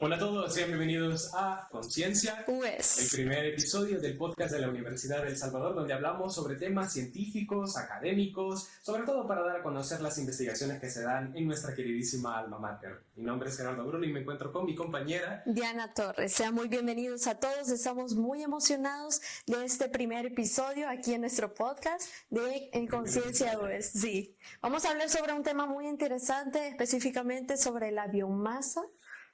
Hola a todos, sean bienvenidos a Conciencia, el primer episodio del podcast de la Universidad de El Salvador, donde hablamos sobre temas científicos, académicos, sobre todo para dar a conocer las investigaciones que se dan en nuestra queridísima alma mater. Mi nombre es Gerardo Bruno y me encuentro con mi compañera Diana Torres. Sean muy bienvenidos a todos, estamos muy emocionados de este primer episodio aquí en nuestro podcast de En Conciencia UES. Sí, vamos a hablar sobre un tema muy interesante, específicamente sobre la biomasa.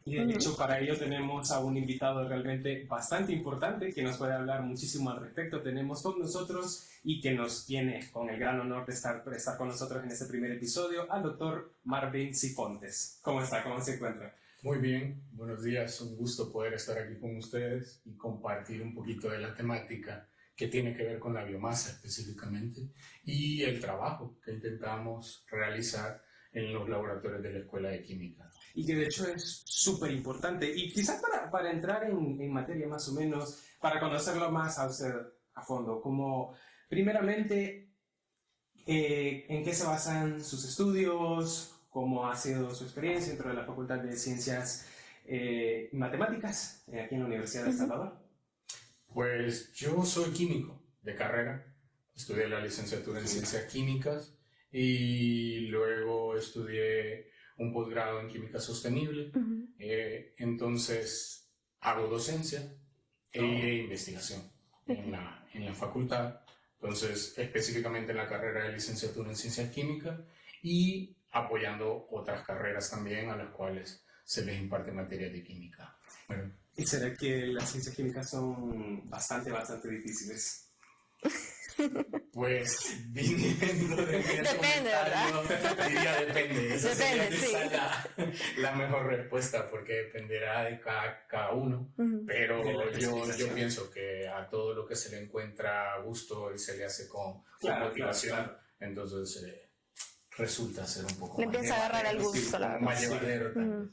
Y de hecho, para ello tenemos a un invitado realmente bastante importante que nos puede hablar muchísimo al respecto. Tenemos con nosotros y que nos tiene con el gran honor de estar con nosotros en este primer episodio al doctor Marvin Cifontes. ¿Cómo está? ¿Cómo se encuentra? Muy bien, buenos días. Un gusto poder estar aquí con ustedes y compartir un poquito de la temática que tiene que ver con la biomasa específicamente y el trabajo que intentamos realizar en los laboratorios de la Escuela de Química. Y que de hecho es súper importante. Y quizás para entrar en materia más o menos, para conocerlo más a usted a fondo, como primeramente, ¿en qué se basan sus estudios? ¿Cómo ha sido su experiencia dentro de la Facultad de Ciencias y Matemáticas aquí en la Universidad de El Salvador? Pues yo soy químico de carrera, estudié la licenciatura en Ciencias Químicas y luego estudié un posgrado en Química Sostenible. Entonces hago docencia e investigación en la facultad. Entonces, específicamente en la carrera de licenciatura en Ciencias Químicas y apoyando otras carreras también a las cuales se les imparte materia de química. Bueno. ¿Y será que las ciencias químicas son bastante difíciles? Pues viniendo de depende, ¿verdad? Diría depende. Esa Depende, sería la mejor respuesta porque dependerá de cada uno. Pero yo pienso que a todo lo que se le encuentra gusto y se le hace con motivación, entonces resulta ser un poco le empieza a agarrar el gusto, la verdad. Más llevadero también.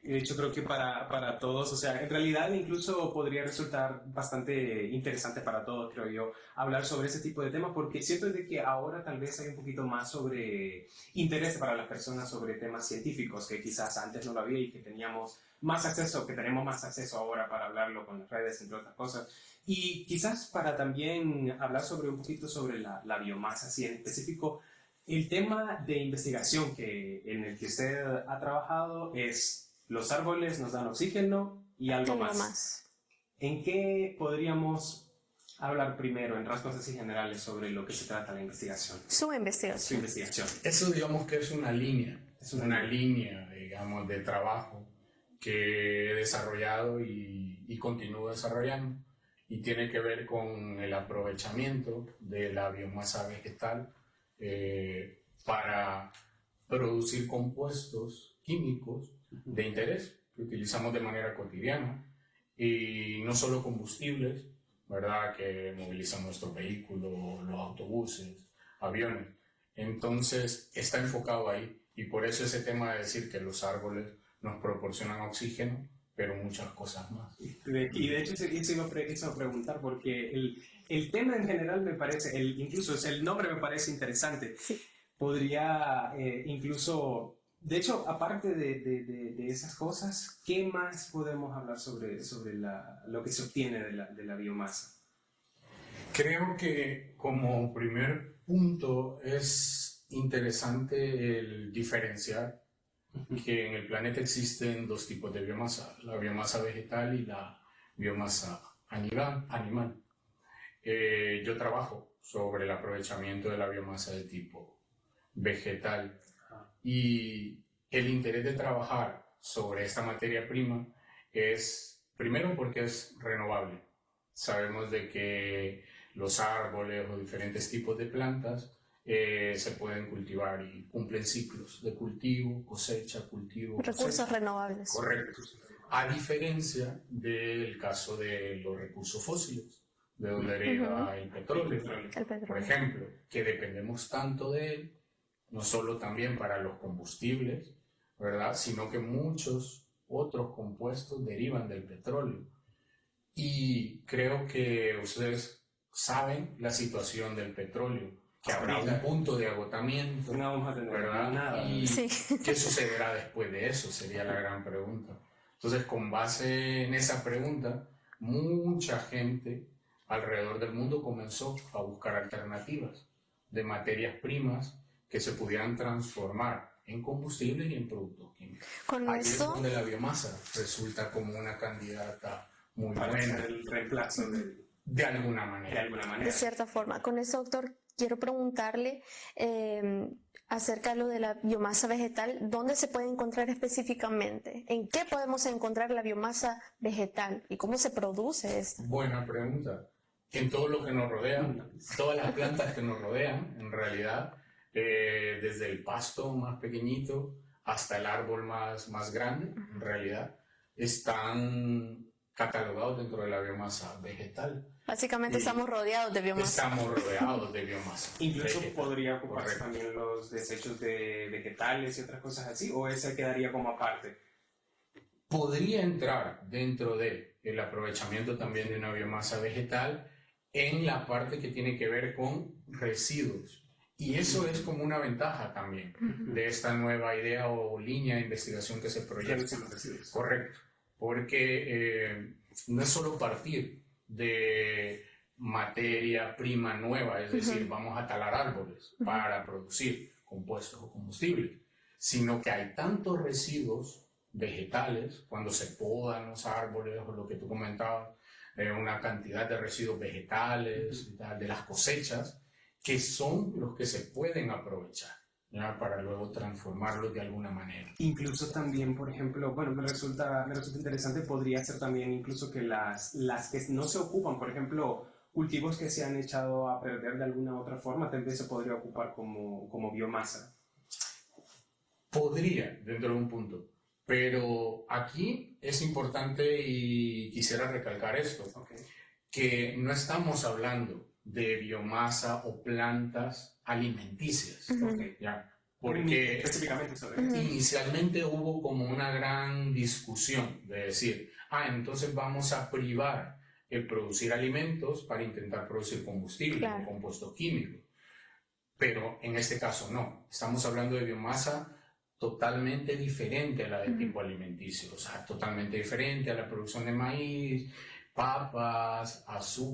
De hecho, creo que para todos, o sea, en realidad incluso podría resultar bastante interesante para todos, creo yo, hablar sobre ese tipo de temas, porque siento de que ahora tal vez hay un poquito más sobre interés para las personas sobre temas científicos, que quizás antes no lo había y que teníamos más acceso, que tenemos más acceso ahora para hablarlo con las redes, entre otras cosas. Y quizás para también hablar sobre un poquito sobre la biomasa, así en específico, el tema de investigación en el que usted ha trabajado es: los árboles nos dan oxígeno y algo más. ¿En qué podríamos hablar primero, en rasgos así generales, sobre lo que se trata la investigación? Su investigación. Eso digamos que es una línea. Es una línea, digamos, de trabajo que he desarrollado y continúo desarrollando. Y tiene que ver con el aprovechamiento de la biomasa vegetal para producir compuestos químicos de interés que utilizamos de manera cotidiana y no solo combustibles, ¿verdad? Que movilizan nuestros vehículos, los autobuses, aviones. Entonces está enfocado ahí y por eso ese tema de decir que los árboles nos proporcionan oxígeno, pero muchas cosas más. Y de hecho eso iba a preguntar porque el tema en general me parece, incluso el nombre me parece interesante. Sí. Podría incluso... De hecho, aparte de esas cosas, ¿qué más podemos hablar sobre lo que se obtiene de la biomasa? Creo que como primer punto es interesante el diferenciar que en el planeta existen dos tipos de biomasa, la biomasa vegetal y la biomasa animal. Yo trabajo sobre el aprovechamiento de la biomasa de tipo vegetal. Y el interés de trabajar sobre esta materia prima es, primero, porque es renovable. Sabemos de que los árboles o diferentes tipos de plantas se pueden cultivar y cumplen ciclos de cultivo, cosecha, cultivo, recursos renovables. Correcto. A diferencia del caso de los recursos fósiles, de donde deriva el petróleo. Por ejemplo, que dependemos tanto de él, no solo también para los combustibles, ¿verdad? Sino que muchos otros compuestos derivan del petróleo. Y creo que ustedes saben la situación del petróleo, que habrá un punto de agotamiento, no vamos a tener ¿verdad? nada. ¿Y Sí. qué sucederá después de eso? Sería la gran pregunta. Entonces, con base en esa pregunta, mucha gente alrededor del mundo comenzó a buscar alternativas de materias primas que se pudieran transformar en combustibles y en productos químicos. Con Ahí es eso, donde la biomasa resulta como una candidata muy Para buena, hacer el reemplazo de alguna de manera. alguna de manera. cierta forma, con eso, doctor, quiero preguntarle acerca de lo de la biomasa vegetal. ¿Dónde se puede encontrar específicamente? ¿En qué podemos encontrar la biomasa vegetal y cómo se produce esta? Buena pregunta. En todo lo que nos rodea, todas las plantas que nos rodean, en realidad, desde el pasto más pequeñito hasta el árbol más grande, en realidad, están catalogados dentro de la biomasa vegetal. Básicamente Y estamos rodeados de biomasa. Estamos rodeados de biomasa. Incluso vegetal. podría ocuparse Correcto. también los desechos de vegetales y otras cosas así, o ese quedaría como aparte. Podría entrar dentro del aprovechamiento también de una biomasa vegetal en la parte que tiene que ver con residuos. Y eso es como una ventaja también de esta nueva idea o línea de investigación que se proyecta. Reducir los residuos. Correcto, porque no es solo partir de materia prima nueva, es decir, vamos a talar árboles para producir compuestos o combustibles, sino que hay tantos residuos vegetales, cuando se podan los árboles o lo que tú comentabas, una cantidad de residuos vegetales, y tal, de las cosechas, que son los que se pueden aprovechar, ¿ya? Para luego transformarlos de alguna manera. Incluso también, por ejemplo, bueno, me resulta interesante, podría ser también incluso que las que no se ocupan, por ejemplo, cultivos que se han echado a perder de alguna otra forma, también se podría ocupar como biomasa. Podría, dentro de un punto. Pero aquí es importante y quisiera recalcar esto, Okay. que no estamos hablando de biomasa o plantas alimenticias, Okay. ¿ya? Porque Específicamente sobre eso. inicialmente hubo como una gran discusión de decir, entonces vamos a privar el producir alimentos para intentar producir combustible, Claro. o compuestos químicos. Pero en este caso no, estamos hablando de biomasa totalmente diferente a la de tipo alimenticio, o sea, totalmente diferente a la producción de maíz, papas,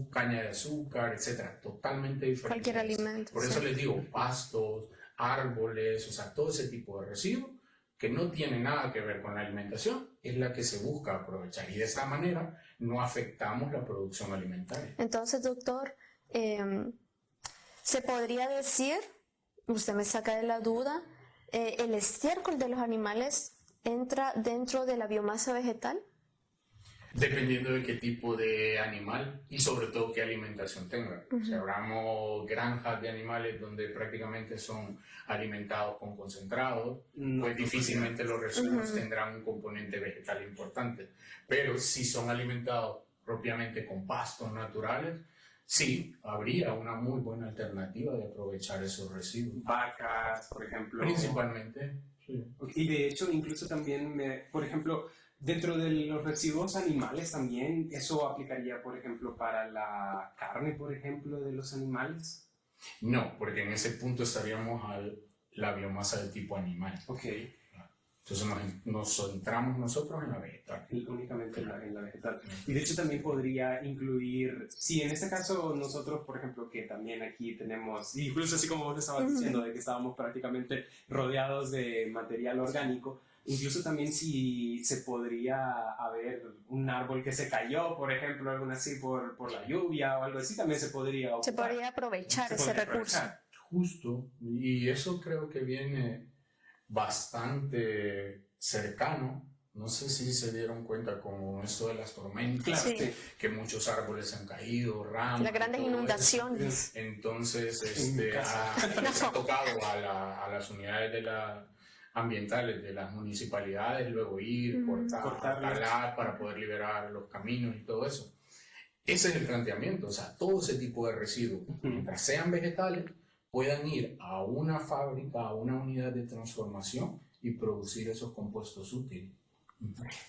caña de azúcar, etcétera, totalmente diferente. Cualquier alimento. Por eso les digo, pastos, árboles, o sea, todo ese tipo de residuos que no tiene nada que ver con la alimentación, es la que se busca aprovechar. Y de esta manera no afectamos la producción alimentaria. Entonces, doctor, se podría decir, usted me saca de la duda, ¿el estiércol de los animales entra dentro de la biomasa vegetal? Dependiendo de qué tipo de animal y sobre todo qué alimentación tenga. Si hablamos granjas de animales donde prácticamente son alimentados con concentrados, pues difícilmente los residuos tendrán un componente vegetal importante. Pero si son alimentados propiamente con pastos naturales, sí, habría una muy buena alternativa de aprovechar esos residuos. Vacas, por ejemplo. Principalmente, sí. Y de hecho, incluso también, por ejemplo, dentro de los residuos animales también, ¿eso aplicaría, por ejemplo, para la carne, por ejemplo, de los animales? No, porque en ese punto estaríamos a la biomasa de tipo animal. Ok. Entonces nos centramos nosotros en la vegetal. Únicamente en la vegetal. Y de hecho también podría incluir, si en este caso nosotros, por ejemplo, que también aquí tenemos, incluso así como vos estabas diciendo, de que estábamos prácticamente rodeados de material orgánico, incluso también si se podría haber un árbol que se cayó, por ejemplo, algo así por la lluvia o algo así, también se podría ocupar. Se podría aprovechar ese recurso. Justo, y eso creo que viene bastante cercano. No sé si se dieron cuenta con esto de las tormentas, Claro, Sí. que muchos árboles han caído, ramas. Las grandes todo eso. inundaciones. Entonces, mi casa. les ha tocado a las unidades ambientales de las municipalidades luego ir, cortar, talar para poder liberar los caminos y todo eso. Ese es el planteamiento, o sea, todo ese tipo de residuos, mientras sean vegetales, puedan ir a una fábrica, a una unidad de transformación y producir esos compuestos útiles.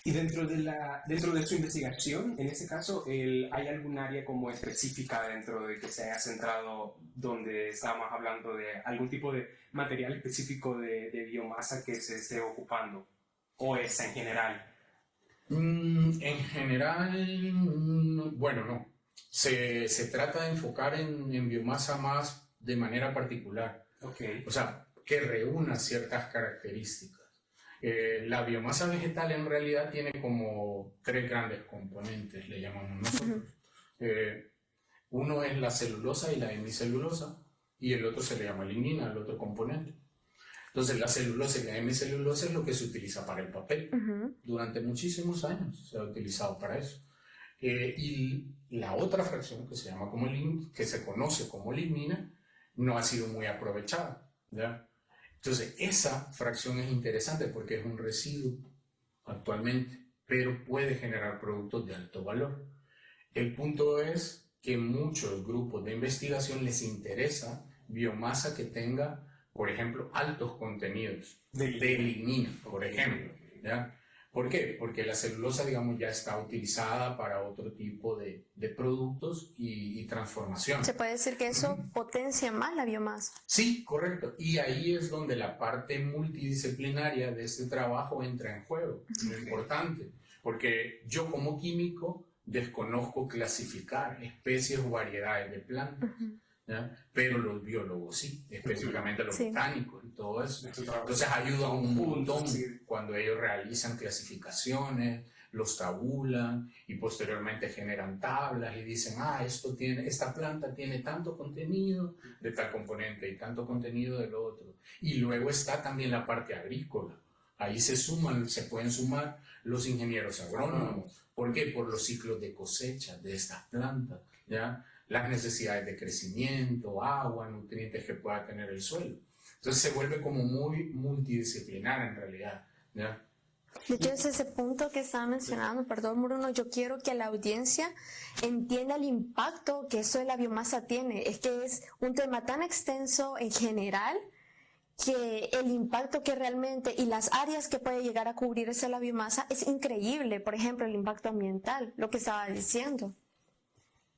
Y dentro de su investigación, en este caso, ¿hay algún área como específica dentro de que se haya centrado donde estábamos hablando de algún tipo de material específico de biomasa que se esté ocupando? ¿O es en general? En general, bueno, no. Se trata de enfocar en biomasa más de manera particular. Okay. O sea, que reúna ciertas características. La biomasa vegetal en realidad tiene como 3 grandes componentes, le llamamos nosotros. Uno es la celulosa y la hemicelulosa, y el otro se le llama lignina, el otro componente. Entonces, la celulosa y la hemicelulosa es lo que se utiliza para el papel. Durante muchísimos años se ha utilizado para eso. Y la otra fracción, que se llama que se conoce como lignina, no ha sido muy aprovechada, ¿ya? Entonces, esa fracción es interesante porque es un residuo actualmente, pero puede generar productos de alto valor. El punto es que muchos grupos de investigación les interesa biomasa que tenga, por ejemplo, altos contenidos de lignina, por ejemplo, ¿ya? ¿Por qué? Porque la celulosa, digamos, ya está utilizada para otro tipo de productos y transformación. ¿Se puede decir que eso potencia más la biomasa? Sí, correcto. Y ahí es donde la parte multidisciplinaria de este trabajo entra en juego. Lo importante, porque yo como químico desconozco clasificar especies o variedades de plantas. ¿Ya? Pero los biólogos sí, específicamente los botánicos y todo eso. Entonces ayuda un montón cuando ellos realizan clasificaciones, los tabulan y posteriormente generan tablas y dicen, esta planta tiene tanto contenido de tal componente y tanto contenido del otro. Y luego está también la parte agrícola. Ahí se pueden sumar los ingenieros agrónomos. ¿Por qué? Por los ciclos de cosecha de estas plantas, ¿ya? Las necesidades de crecimiento, agua, nutrientes que pueda tener el suelo. Entonces se vuelve como muy multidisciplinar en realidad, ¿ya? De hecho, es ese punto que estaba mencionando, perdón Bruno, yo quiero que la audiencia entienda el impacto que eso de la biomasa tiene. Es que es un tema tan extenso en general que el impacto que realmente y las áreas que puede llegar a cubrir esa la biomasa es increíble. Por ejemplo, el impacto ambiental, lo que estaba diciendo.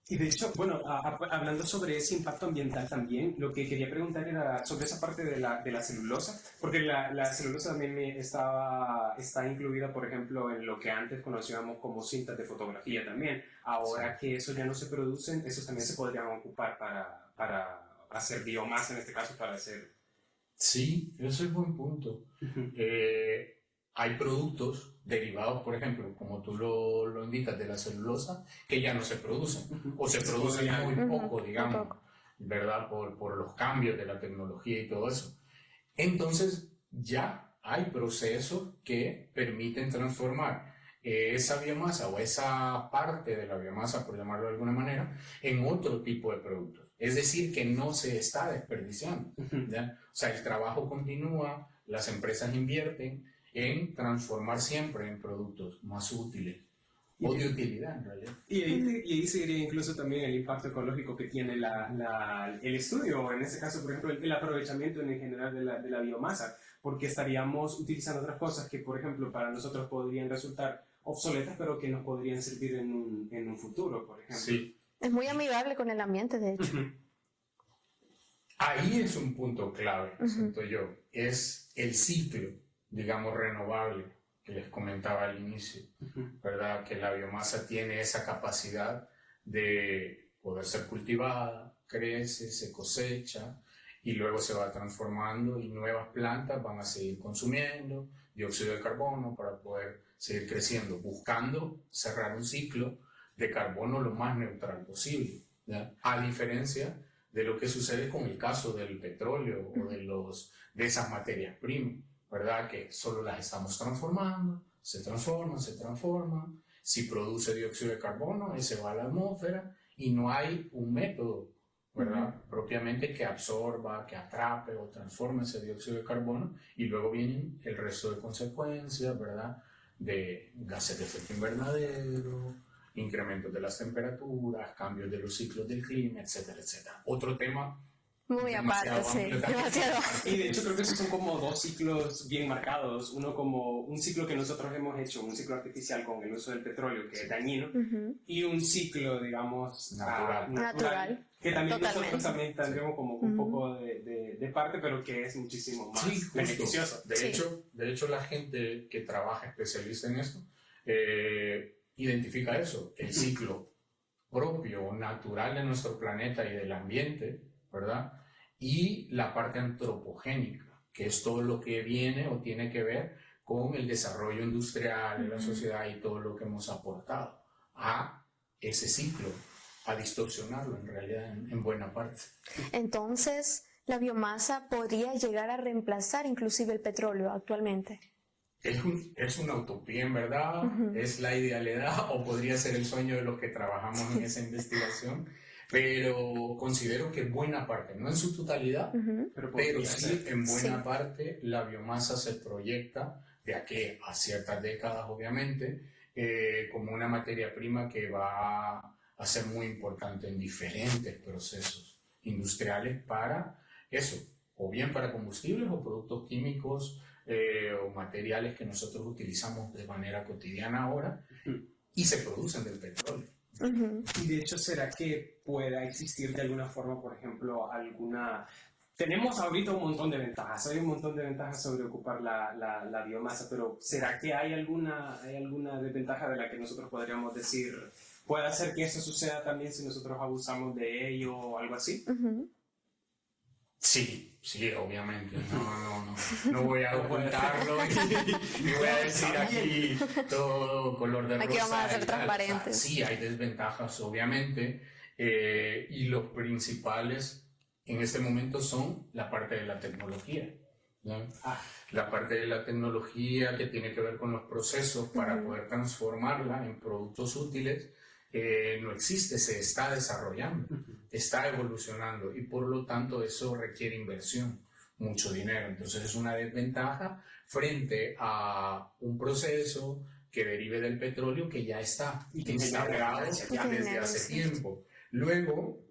Y de hecho, bueno, hablando sobre ese impacto ambiental también, lo que quería preguntar era sobre esa parte de la celulosa, porque la celulosa también está incluida, por ejemplo, en lo que antes conocíamos como cintas de fotografía también. Ahora que eso ya no se producen, esos también se podrían ocupar para hacer biomasa, en este caso, para hacer... Sí, eso es buen punto. Hay productos derivados, por ejemplo, como tú lo indicas, de la celulosa, que ya no se producen, o se producen muy poco, digamos, ¿verdad? Por los cambios de la tecnología y todo eso. Entonces, ya hay procesos que permiten transformar esa biomasa o esa parte de la biomasa, por llamarlo de alguna manera, en otro tipo de productos. Es decir, que no se está desperdiciando, ¿ya? O sea, el trabajo continúa, las empresas invierten en transformar siempre en productos más útiles o de utilidad en realidad. Y ahí seguiría incluso también el impacto ecológico que tiene el estudio, en este caso, por ejemplo, el aprovechamiento en general de la biomasa, porque estaríamos utilizando otras cosas que, por ejemplo, para nosotros podrían resultar obsoletas, pero que nos podrían servir en un futuro, por ejemplo. Sí. Es muy amigable con el ambiente, de hecho. Ahí es un punto clave, siento yo, es el ciclo, digamos, renovable que les comentaba al inicio, ¿verdad? Que la biomasa tiene esa capacidad de poder ser cultivada, crece, se cosecha y luego se va transformando y nuevas plantas van a seguir consumiendo dióxido de carbono para poder seguir creciendo, buscando cerrar un ciclo de carbono lo más neutral posible, ¿ya? A diferencia de lo que sucede con el caso del petróleo o de esas materias primas, ¿verdad? Que solo las estamos transformando, se transforman. Si produce dióxido de carbono, ese va a la atmósfera y no hay un método, ¿verdad? Propiamente que absorba, que atrape o transforme ese dióxido de carbono y luego vienen el resto de consecuencias, ¿verdad? De gases de efecto invernadero, incrementos de las temperaturas, cambios de los ciclos del clima, etcétera, etcétera. Otro tema Muy aparte, sí, amplio también. demasiado. Y de hecho creo que esos son como dos ciclos bien marcados. Uno como un ciclo que nosotros hemos hecho, un ciclo artificial con el uso del petróleo, que es dañino, y un ciclo, digamos, Natural. que también Totalmente. nosotros también tendremos como un poco de parte, pero que es muchísimo más Sí, justo. beneficioso. De hecho, la gente que trabaja especialista en esto identifica eso, el ciclo propio, natural de nuestro planeta y del ambiente, ¿verdad? Y la parte antropogénica, que es todo lo que viene o tiene que ver con el desarrollo industrial de la sociedad y todo lo que hemos aportado a ese ciclo, a distorsionarlo en realidad en buena parte. Entonces, la biomasa podría llegar a reemplazar inclusive el petróleo actualmente. Es una utopía en verdad, es la idealidad o podría ser el sueño de los que trabajamos en esa investigación, pero considero que buena parte, no en su totalidad, pero sí en buena parte la biomasa se proyecta de aquí a ciertas décadas obviamente como una materia prima que va a ser muy importante en diferentes procesos industriales para eso, o bien para combustibles o productos químicos o materiales que nosotros utilizamos de manera cotidiana ahora y se producen del petróleo. Y de hecho, ¿será que pueda existir de alguna forma, por ejemplo, alguna... Tenemos ahorita un montón de ventajas, hay un montón de ventajas sobre ocupar la biomasa, pero ¿será que hay alguna desventaja de la que nosotros podríamos decir, puede hacer que eso suceda también si nosotros abusamos de ello o algo así? Sí, obviamente. No voy a ocultarlo y voy a decir aquí todo color de rosa. Aquí vamos a ser transparentes. Sí, hay desventajas, obviamente, y los principales en este momento son la parte de la tecnología, ¿no? La parte de la tecnología que tiene que ver con los procesos para poder transformarla en productos útiles. No existe, se está desarrollando, está evolucionando y por lo tanto eso requiere inversión, mucho dinero. Entonces es una desventaja frente a un proceso que derive del petróleo que ya está instaurado desde hace tiempo. Luego,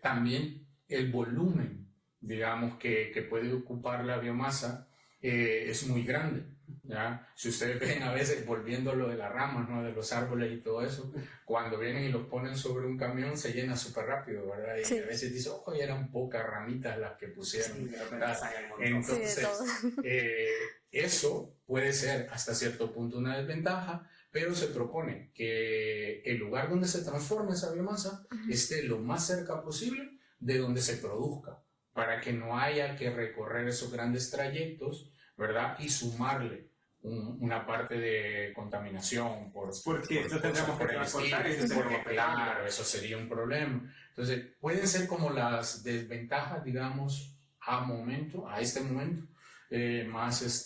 también el volumen, digamos, que puede ocupar la biomasa es muy grande. ¿Ya? Si ustedes ven a veces, volviendo a lo de las ramas, ¿no? De los árboles y todo eso, cuando vienen y los ponen sobre un camión se llena súper rápido, ¿verdad? Y a veces dicen, oh, eran pocas ramitas las que pusieron. Entonces, eso puede ser hasta cierto punto una desventaja, pero se propone que el lugar donde se transforme esa biomasa esté lo más cerca posible de donde se produzca, para que no haya que recorrer esos grandes trayectos, ¿verdad? Y sumarle una parte de contaminación porque esto tendríamos que transportar y claro, eso sería un problema. Entonces pueden ser como las desventajas, digamos, a este momento más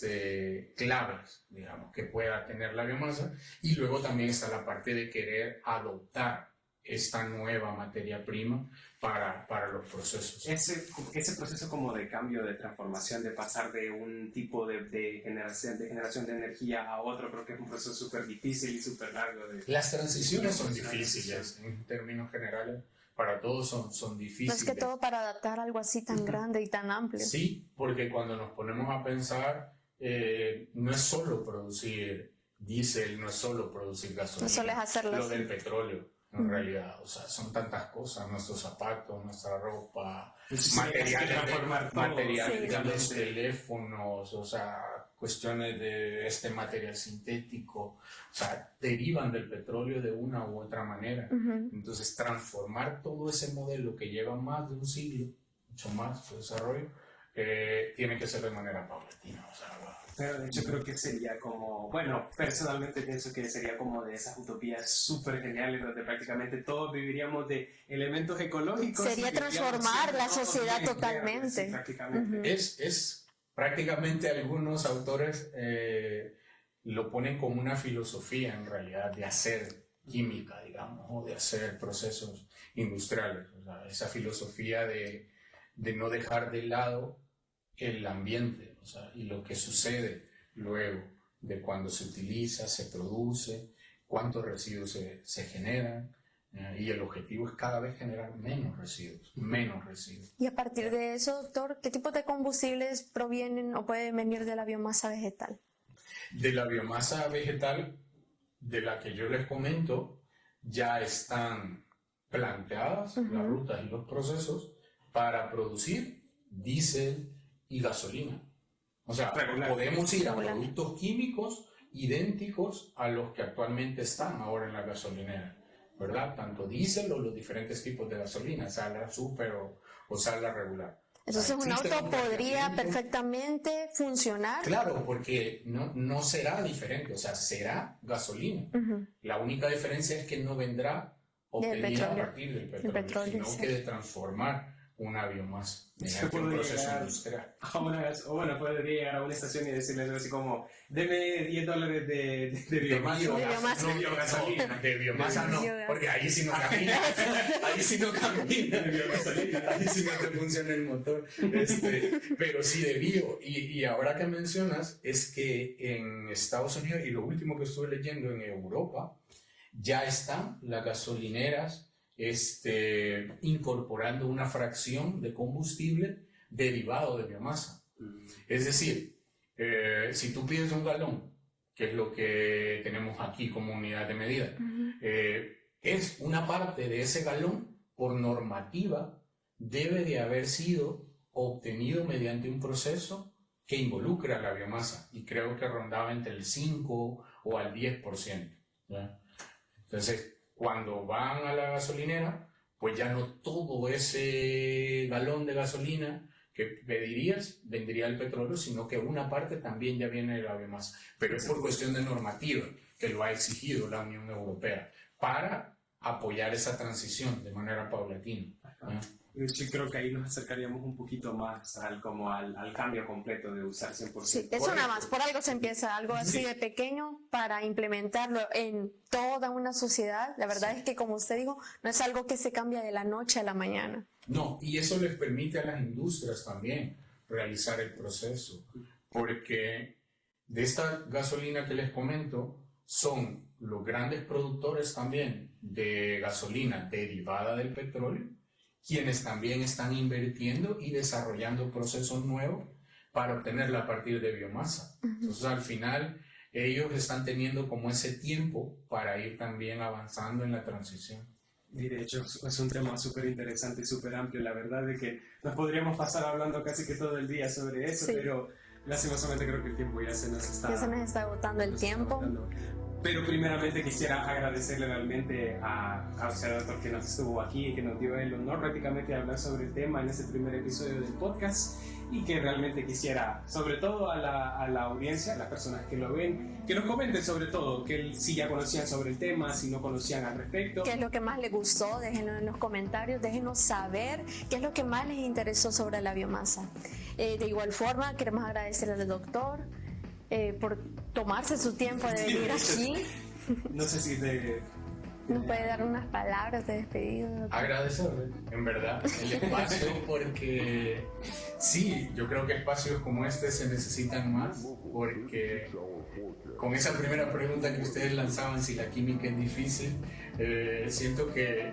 claves, digamos, que pueda tener la biomasa. Y luego también está la parte de querer adoptar esta nueva materia prima para los procesos. Ese proceso como de cambio, de transformación, de pasar de un tipo de generación de energía a otro, creo que es un proceso súper difícil y súper largo. Las transiciones son difíciles, en términos generales, para todos son difíciles. Más que todo para adaptar algo así tan grande y tan amplio. Sí, porque cuando nos ponemos a pensar, no es solo producir diésel, no es solo producir gasolina, no solo es hacerlo lo así. del petróleo. En realidad, o sea, son tantas cosas, nuestros zapatos, nuestra ropa, materiales de los teléfonos, o sea, cuestiones de este material sintético, o sea, derivan del petróleo de una u otra manera. Entonces, transformar todo ese modelo que lleva más de un siglo, mucho más de desarrollo, tiene que ser de manera paulatina, o sea, pero de hecho creo que sería como, bueno, personalmente pienso que sería como de esas utopías súper geniales donde prácticamente todos viviríamos de elementos ecológicos. Sería transformar la sociedad totalmente. Sí, prácticamente. Es prácticamente algunos autores lo ponen como una filosofía en realidad de hacer química, digamos, o de hacer procesos industriales. O sea, esa filosofía de no dejar de lado el ambiente, o sea, y lo que sucede luego de cuando se utiliza, se produce, cuántos residuos se generan, Y el objetivo es cada vez generar menos residuos. Y a partir de eso, doctor, ¿qué tipo de combustibles provienen o pueden venir de la biomasa vegetal? De la biomasa vegetal, de la que yo les comento, ya están planteadas las rutas y los procesos para producir diésel y gasolina. O sea, podemos ir a productos químicos idénticos a los que actualmente están ahora en la gasolinera, ¿verdad? Tanto diésel o los diferentes tipos de gasolina, salda super o salda regular. Entonces un auto podría perfectamente funcionar. Claro, porque no será diferente, o sea, será gasolina. La única diferencia es que no vendrá obtenida a partir del petróleo, sino que de transformar una biomasa mediante un proceso industrial. Podría llegar a una estación y decirles así como, deme $10 de biomasa. No biogasolina, de biomasa no, porque ahí sí no camina. Ahí sí no camina. Ahí sí no te funciona el motor. Pero sí de bio. Y ahora que mencionas, es que en Estados Unidos, y lo último que estuve leyendo en Europa, ya están las gasolineras incorporando una fracción de combustible derivado de biomasa. Es decir, si tú pides un galón, que es lo que tenemos aquí como unidad de medida, es una parte de ese galón, por normativa, debe de haber sido obtenido mediante un proceso que involucra la biomasa, y creo que rondaba entre el 5 o al 10%, ¿ya? Entonces, cuando van a la gasolinera, pues ya no todo ese galón de gasolina que pedirías vendría el petróleo, sino que una parte también ya viene de la biomasa. Pero es por cuestión de normativa que lo ha exigido la Unión Europea para apoyar esa transición de manera paulatina. Yo creo que ahí nos acercaríamos un poquito más al cambio completo de usar 100%. Sí, eso nada más, por algo se empieza, algo así de pequeño para implementarlo en toda una sociedad. La verdad es que, como usted dijo, no es algo que se cambia de la noche a la mañana. No, y eso les permite a las industrias también realizar el proceso, porque de esta gasolina que les comento, son los grandes productores también de gasolina derivada del petróleo, quienes también están invirtiendo y desarrollando procesos nuevos para obtenerla a partir de biomasa. Entonces, al final, ellos están teniendo como ese tiempo para ir también avanzando en la transición. Y de hecho, es un tema súper interesante y súper amplio. La verdad es que nos podríamos pasar hablando casi que todo el día sobre eso, pero lastimosamente creo que el tiempo ya se nos está agotando el tiempo. Pero primeramente quisiera agradecerle realmente a usted, doctor, que nos estuvo aquí y que nos dio el honor prácticamente de hablar sobre el tema en este primer episodio del podcast, y que realmente quisiera, sobre todo a la audiencia, a las personas que lo ven, que nos comenten sobre todo, que si ya conocían sobre el tema, si no conocían al respecto. ¿Qué es lo que más les gustó? Déjenos en los comentarios, déjenos saber qué es lo que más les interesó sobre la biomasa. De igual forma, queremos agradecerle al doctor por tomarse su tiempo de venir aquí. No sé si ¿Nos puede dar unas palabras de despedida? Agradecerle, en verdad, el espacio, porque sí, yo creo que espacios como este se necesitan más, porque con esa primera pregunta que ustedes lanzaban, si la química es difícil, siento que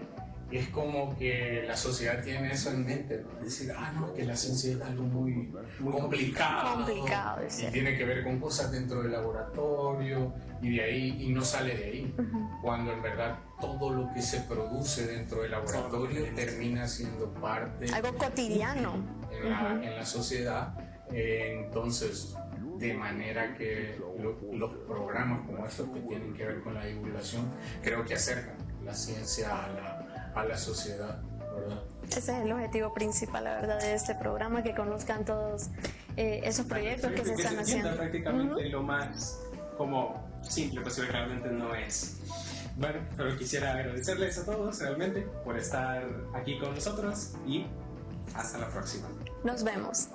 es como que la sociedad tiene eso en mente, ¿no? Decir, no, que la ciencia es algo muy complicado, y tiene que ver con cosas dentro del laboratorio, y de ahí, y no sale de ahí, cuando en verdad todo lo que se produce dentro del laboratorio termina siendo parte, algo cotidiano en la sociedad. Entonces, de manera que los programas como estos que tienen que ver con la divulgación, creo que acercan la ciencia a la sociedad, ¿verdad? Ese es el objetivo principal, la verdad, de este programa, que conozcan todos esos proyectos que se están haciendo. Prácticamente lo más como simple posible, realmente no es. Bueno, pero quisiera agradecerles a todos realmente por estar aquí con nosotros, y hasta la próxima. Nos vemos.